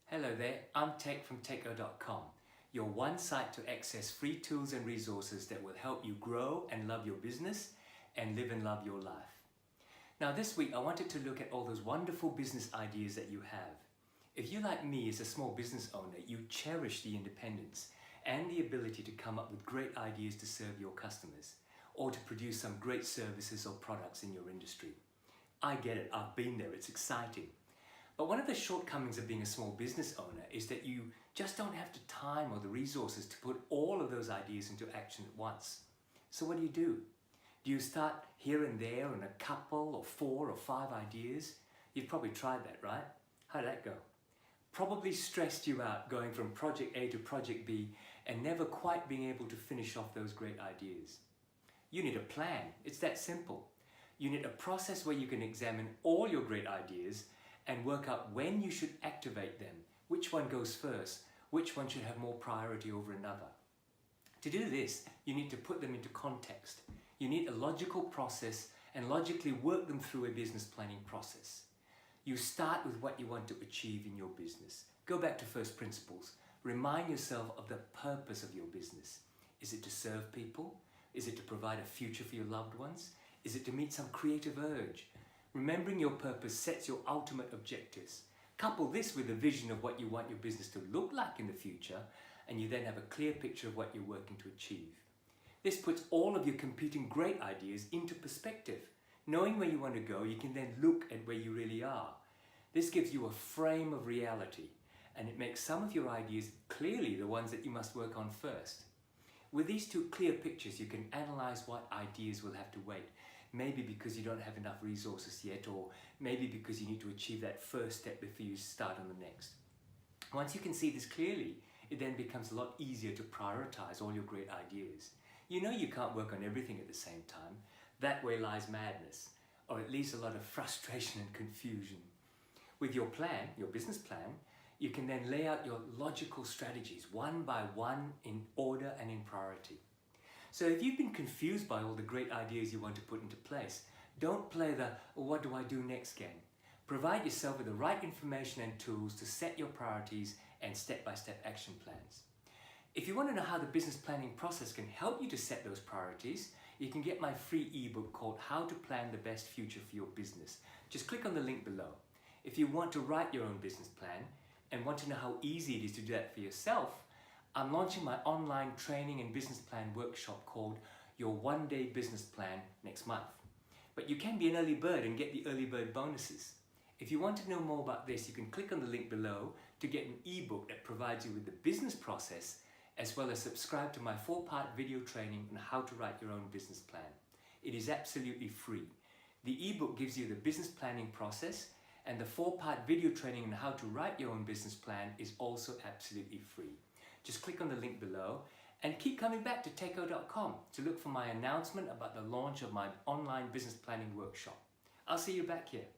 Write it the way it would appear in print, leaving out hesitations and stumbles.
Hello there, I'm Tech from Techo.com, your one site to access free tools and resources that will help you grow and love your business and live and love your life. Now this week I wanted to look at all those wonderful business ideas that you have. If you, like me, as a small business owner, you cherish the independence and the ability to come up with great ideas to serve your customers or to produce some great services or products in your industry. I get it, I've been there, it's exciting. But one of the shortcomings of being a small business owner is that you just don't have the time or the resources to put all of those ideas into action at once. So what do? Do you start here and there on a couple or 4 or 5 ideas? You've probably tried that, right? How'd that go? Probably stressed you out going from project A to project B and never quite being able to finish off those great ideas. You need a plan. It's that simple. You need a process where you can examine all your great ideas and work out when you should activate them, which one goes first, which one should have more priority over another. To do this, you need to put them into context. You need a logical process and logically work them through a business planning process. You start with what you want to achieve in your business. Go back to first principles. Remind yourself of the purpose of your business. Is it to serve people? Is it to provide a future for your loved ones? Is it to meet some creative urge? Remembering your purpose sets your ultimate objectives. Couple this with a vision of what you want your business to look like in the future, and you then have a clear picture of what you're working to achieve. This puts all of your competing great ideas into perspective. Knowing where you want to go, you can then look at where you really are. This gives you a frame of reality, and it makes some of your ideas clearly the ones that you must work on first. With these 2 clear pictures, you can analyze what ideas will have to wait. Maybe because you don't have enough resources yet, or maybe because you need to achieve that first step before you start on the next. Once you can see this clearly, it then becomes a lot easier to prioritize all your great ideas. You know you can't work on everything at the same time. That way lies madness, or at least a lot of frustration and confusion. With your plan, your business plan, you can then lay out your logical strategies one by one in order and in priority. So if you've been confused by all the great ideas you want to put into place, don't play the what do I do next game. Provide yourself with the right information and tools to set your priorities and step-by-step action plans. If you want to know how the business planning process can help you to set those priorities, you can get my free ebook called How to Plan the Best Future for Your Business. Just click on the link below. If you want to write your own business plan and want to know how easy it is to do that for yourself, I'm launching my online training and business plan workshop called Your One Day Business Plan next month. But you can be an early bird and get the early bird bonuses. If you want to know more about this, you can click on the link below to get an ebook that provides you with the business process, as well as subscribe to my 4-part video training on how to write your own business plan. It is absolutely free. The ebook gives you the business planning process, and the 4-part video training on how to write your own business plan is also absolutely free. Just click on the link below and keep coming back to Techo.com to look for my announcement about the launch of my online business planning workshop. I'll see you back here.